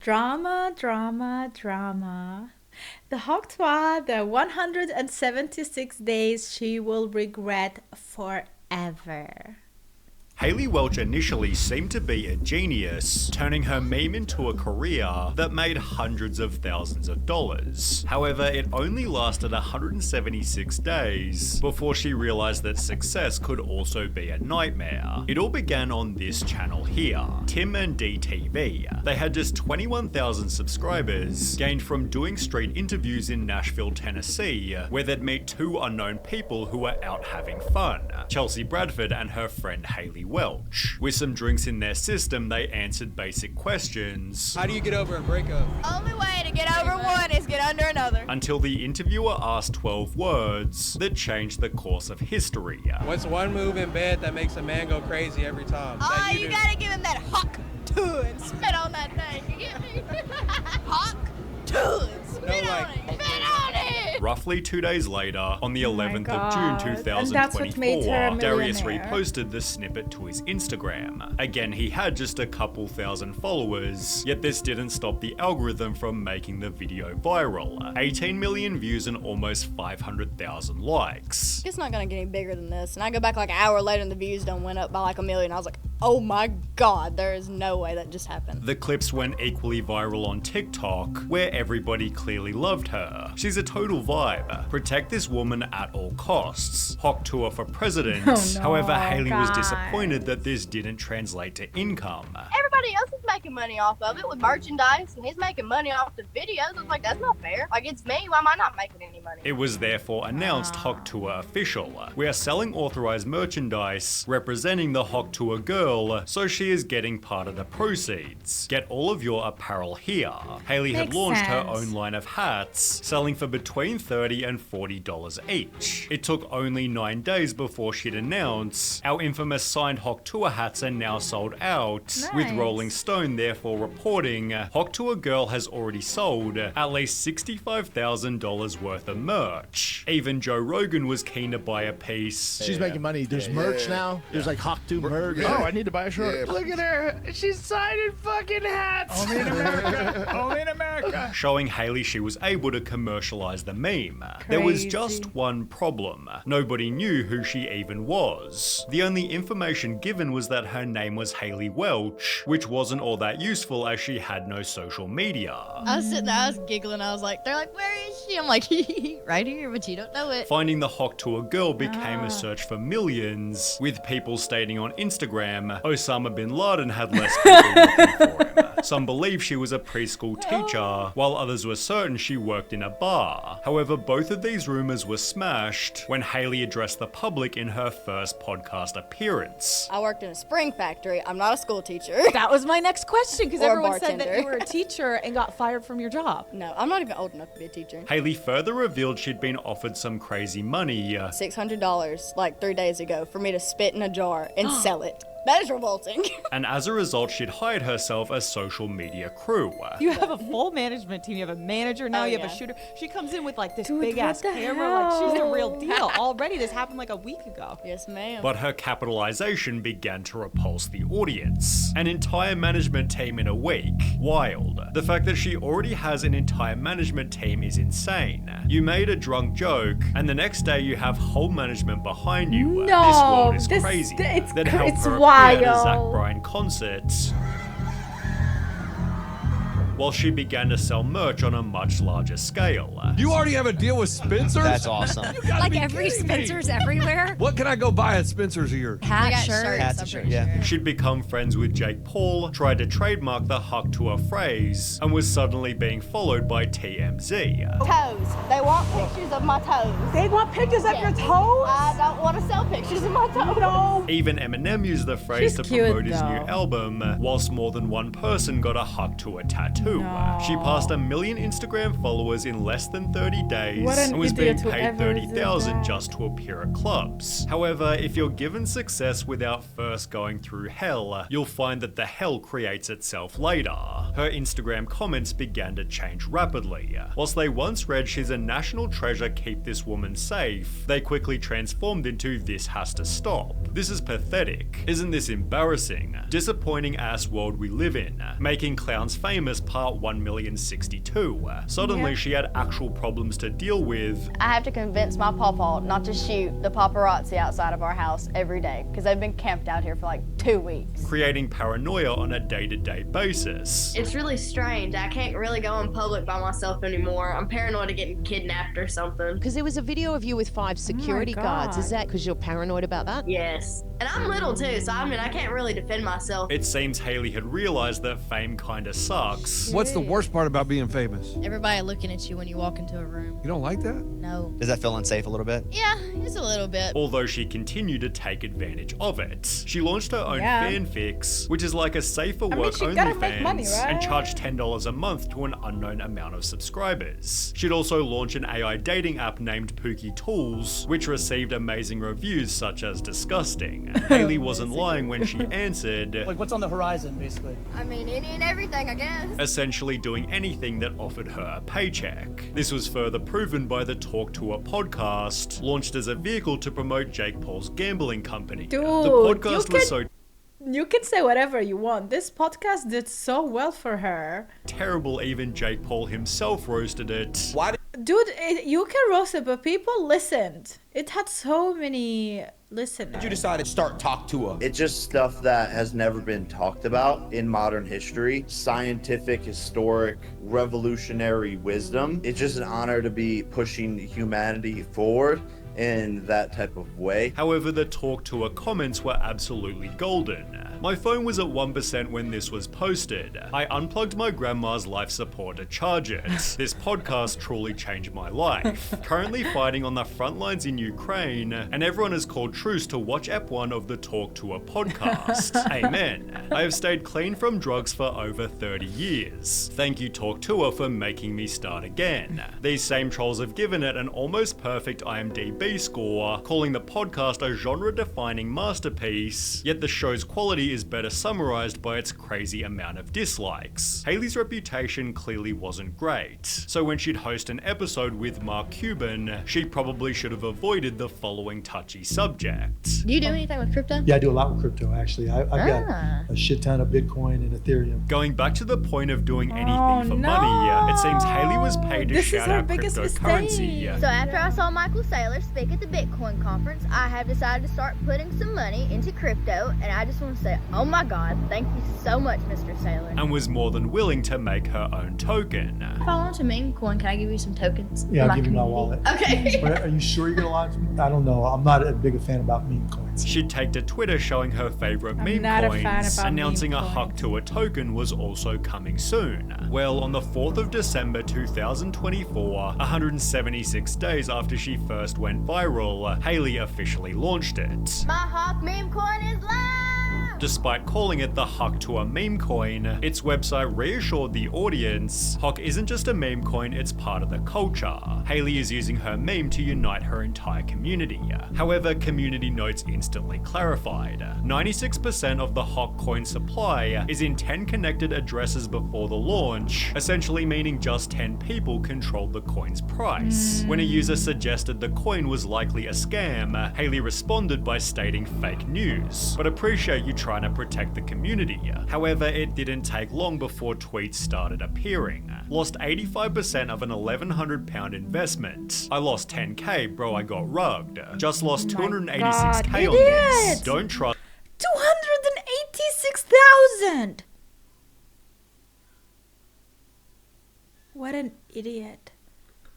Drama, drama, drama. The Tuah, the 176 days she will regret forever. Hayley Welch initially seemed to be a genius, turning her meme into a career that made hundreds of thousands of dollars. However, it only lasted 176 days before she realized that success could also be a nightmare. It all began on this channel here, Tim and DTV. They had just 21,000 subscribers, gained from doing street interviews in Nashville, Tennessee, where they'd meet two unknown people who were out having fun, Chelsea Bradford and her friend Hayley Welch. With some drinks in their system, they answered basic questions. How do you get over a breakup? Only way to get over one is get under another. Until the interviewer asked 12 words that changed the course of history. What's one move in bed that makes a man go crazy every time? Oh, you gotta give him that hawk to and spit on that thing. You get me? Hawk to and spit on it. Spit on it! Roughly 2 days later, on the 11th of June And that's what made her a 2024, Darius millionaire. reposted the snippet to his Instagram. Again, he had just a couple thousand followers, yet this didn't stop the algorithm from making the video viral. 18 million views and almost 500,000 likes. It's not gonna get any bigger than this. And I go back like an hour later and the views done went up by like 1 million. I was like, oh my god, there is no way that just happened. The clips went equally viral on TikTok, where everybody clearly loved her. She's a total vibe. Protect this woman at all costs. Tuah for president. Oh no, However, Hayley was guys. disappointed that this didn't translate to income. Everybody else is making money off of it with merchandise, and he's making money off the videos. I was like, that's not fair. Like, it's me. Why am I not making any money? It was therefore announced Tuah official. We are selling authorized merchandise representing the Tuah girl, so she is getting part of the proceeds. Get all of your apparel here. Hayley had Makes launched her sense. own line of hats, selling for between $30 and $40 each. It took only 9 days before she'd announce, our infamous signed Tuah hats are now sold out, with Nice. Rolling Stone therefore reporting, Tuah girl has already sold at least $65,000 worth of merch. Even Joe Rogan was keen to buy a piece. She's making money. There's merch now. There's like Hawk 2 merch. Oh, I need to buy a shirt. Look at her. She's signing fucking hats. Only in America. Only in America. Showing Hayley she was able to commercialize the meme. There was Crazy. just one problem. Nobody knew who she even was. The only information given was that her name was Hayley Welch, which wasn't all that useful as she had no social media. I was sitting there, I was giggling. I was like, they're like, where is she? I'm like, right here, but you don't know it. Finding the Tuah girl became a search for millions, with people stating on Instagram, Osama bin Laden had less people looking for him. Some believe she was a preschool teacher, while others were certain she worked in a bar. However, both of these rumors were smashed when Hayley addressed the public in her first podcast appearance. I worked in a spring factory. I'm not a school teacher. That was my next question because Or a everyone said that bartender. you were a teacher and got fired from your job. No, I'm not even old enough to be a teacher. Hayley further revealed she'd been offered some crazy money, $600 like 3 days ago for me to spit in a jar and sell it. That is revolting. and as a result she'd hired herself a social media crew. You have a full management team. You have a manager now. Oh, you have yeah. a shooter. She comes in with like this Dude, big ass what the camera. Like she's the hell? real deal. Already, this happened like a week ago. Yes, ma'am. But her capitalization began to repulse the audience. An entire management team in a week. Wild. The fact that she already has an entire management team is insane. You made a drunk joke, and the next day you have whole management behind you. This world is this- crazy. it's Then cr- help it's her appear at a Zach wild. Bryan concert, while she began to sell merch on a much larger scale. You already have a deal with Spencer's? That's awesome. You gotta Like be every kidding me. Spencer's everywhere. What can I go buy at Spencer's here? I Hat, got shirt. shirts, Hats I'm and shirt, pretty yeah. sure. She'd become friends with Jake Paul, tried to trademark the Tuah phrase, and was suddenly being followed by TMZ. Toes. They want pictures of my toes. They want pictures of your toes? I don't want to sell pictures of my toes. Even Eminem used the phrase She's to cute, promote his new though. album, whilst more than one person got a Tuah tattoo. No. She passed 1 million Instagram followers in less than 30 days What an and was idiot being paid whoever did $30,000 that. just to appear at clubs. However, if you're given success without first going through hell, you'll find that the hell creates itself later. Her Instagram comments began to change rapidly. Whilst they once read she's a national treasure, keep this woman safe, they quickly transformed into this has to stop. This is pathetic. Isn't this embarrassing? Disappointing ass world we live in. Making clowns famous part 1,062,000. Suddenly, she had actual problems to deal with. I have to convince my pawpaw not to shoot the paparazzi outside of our house every day because they've been camped out here for like 2 weeks. Creating paranoia on a day-to-day basis. It's really strange. I can't really go in public by myself anymore. I'm paranoid of getting kidnapped or something. Because there was a video of you with 5 security guards. Is that because you're paranoid about that? Yes. And I'm little too, so I can't really defend myself. It seems Haley had realized that fame kinda sucks. What's the worst part about being famous? Everybody looking at you when you walk into a room. You don't like that? No. Does that feel unsafe a little bit? Yeah, just a little bit. Although she continued to take advantage of it. She launched her own fanfics, which is like a safer work OnlyFans, and charged $10 a month to an unknown amount of subscribers. She'd also launched an AI dating app named Pookie Tools, which received amazing reviews such as disgusting. Haley wasn't lying when she answered, like, what's on the horizon, basically? I mean, any and everything, I guess. Essentially doing anything that offered her a paycheck. This was further proven by the Tuah podcast, launched as a vehicle to promote Jake Paul's gambling company. Dude, the podcast was so you can say whatever you want. This podcast did so well for her. terrible, even Jake Paul himself roasted it. Why Dude, you can roast it, but people listened. It had so many listeners. did you decide to start Tuah? It's just stuff that has never been talked about in modern history. Scientific, historic, revolutionary wisdom. It's just an honor to be pushing humanity forward in that type of way. However, the Tuah comments were absolutely golden. My phone was at 1% when this was posted. I unplugged my grandma's life support to charge it. This podcast truly changed my life. Currently fighting on the front lines in Ukraine, and everyone has called truce to watch Ep 1 of the Tuah podcast. Amen. I have stayed clean from drugs for over 30 years. Thank you, Tuah, for making me start again. These same trolls have given it an almost perfect IMDb score, calling the podcast a genre-defining masterpiece, yet the show's quality is better summarized by its crazy amount of dislikes. Haley's reputation clearly wasn't great, so when she'd host an episode with Mark Cuban, she probably should have avoided the following touchy subject. Do you do anything with crypto? Yeah, I do a lot with crypto, actually. I've got a shit ton of Bitcoin and Ethereum. Going back to the point of doing anything for money, it seems Haley was paid to shout out cryptocurrency. So after I saw Michael Saylor speak at the Bitcoin conference, I have decided to start putting some money into crypto, and I just want to say, oh my God, thank you so much, Mr. Saylor. And was more than willing to make her own token. If I launch a meme coin, can I give you some tokens? Yeah, I'll give you my wallet. Okay. Are you sure you're gonna launch? I don't know. I'm not a big fan about meme coins. She'd take to Twitter showing her favorite meme not a fan coins, about announcing meme a Huck coins. Tuah token was also coming soon. Well, on the 4th of December 2024, 176 days after she first went viral, Haley officially launched it. My Hawk meme coin is live! Despite calling it the Huck Tuah meme coin, its website reassured the audience, Huck isn't just a meme coin, it's part of the culture. Haley is using her meme to unite her entire community. However, community notes instantly clarified. 96% of the Huck coin supply is in 10 connected addresses before the launch, essentially meaning just 10 people controlled the coin's price. When a user suggested the coin was likely a scam, Haley responded by stating fake news, but appreciate you trying to protect the community. However, it didn't take long before tweets started appearing. Lost 85% of an £1,100 investment. I lost 10k, bro, I got rugged. Just lost 286k on this. Don't trust 286,000! What an idiot.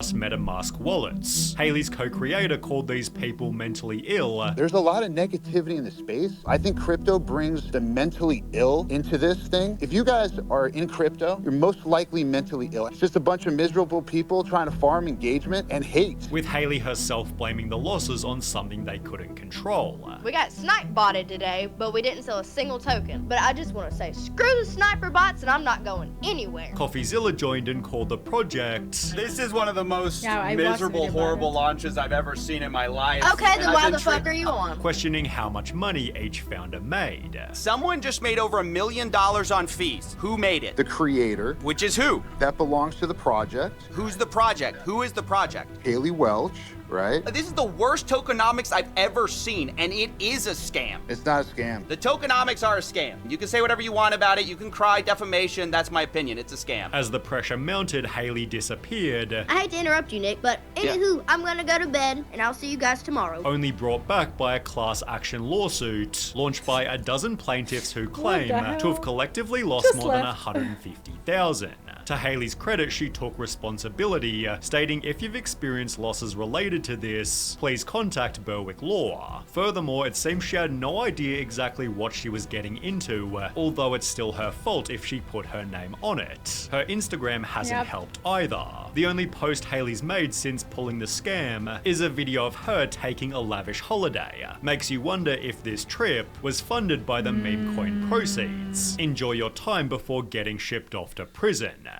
MetaMask wallets. Haley's co-creator called these people mentally ill. There's a lot of negativity in the space. I think crypto brings the mentally ill into this thing. If you guys are in crypto, you're most likely mentally ill. It's just a bunch of miserable people trying to farm engagement and hate. With Haley herself blaming the losses on something they couldn't control. We got snipe botted today, but we didn't sell a single token. But I just want to say, screw the sniper bots, and I'm not going anywhere. CoffeeZilla joined and called the project. This is one of the most I miserable, horrible launches I've ever seen in my life. Okay, then why the fuck are you on? Questioning how much money each founder made. Someone just made over $1 million on fees. Who made it? The creator. Which is who? That belongs to the project. Who's the project? Who is the project? Haley Welch. right? This is the worst tokenomics I've ever seen, and it is a scam. It's not a scam. The tokenomics are a scam. You can say whatever you want about it. You can cry defamation. That's my opinion. It's a scam. As the pressure mounted, Haley disappeared. I hate to interrupt you, Nick, but anywho, I'm gonna go to bed, and I'll see you guys tomorrow. Only brought back by a class action lawsuit launched by a dozen plaintiffs who claim to have collectively lost more than $150,000. To Haley's credit, she took responsibility, stating if you've experienced losses related to this, please contact Berwick Law. Furthermore, it seems she had no idea exactly what she was getting into, although it's still her fault if she put her name on it. Her Instagram hasn't helped either. The only post Haley's made since pulling the scam is a video of her taking a lavish holiday. Makes you wonder if this trip was funded by the meme coin proceeds. Enjoy your time before getting shipped off to prison.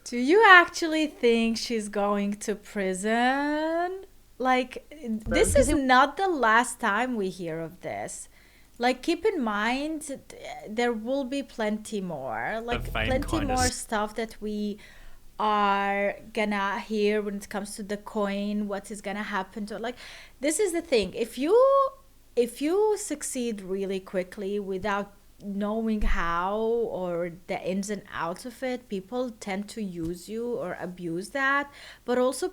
Do you actually think she's going to prison? Like, this is not the last time we hear of this. Like, keep in mind, there will be plenty more. Like, plenty more stuff that we are gonna hear when it comes to the coin, what is gonna happen to it. Like, this is the thing. If you succeed really quickly without knowing how or the ins and outs of it, people tend to use you or abuse that. But also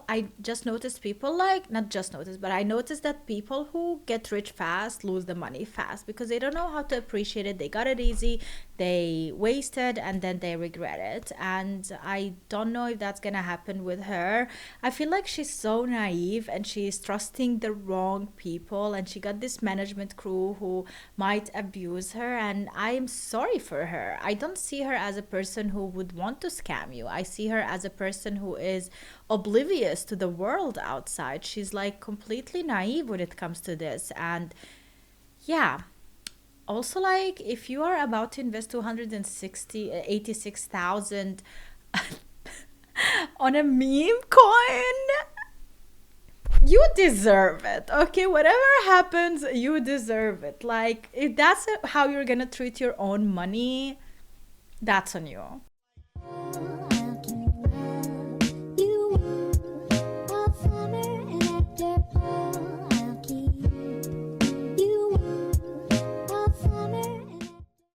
I just noticed people not just noticed, but I noticed that people who get rich fast lose the money fast because they don't know how to appreciate it. They got it easy, they wasted, and then they regret it. And I don't know if that's gonna happen with her. I feel like she's so naive and she's trusting the wrong people, and she got this management crew who might abuse her, and I am sorry for her. I don't see her as a person who would want to scam you. I see her as a person who is oblivious to the world outside. She's like completely naive when it comes to this. And yeah, also, like, if you are about to invest $286,000 on a meme coin, you deserve it. Okay, whatever happens, you deserve it. Like, if that's how you're gonna treat your own money, that's on you.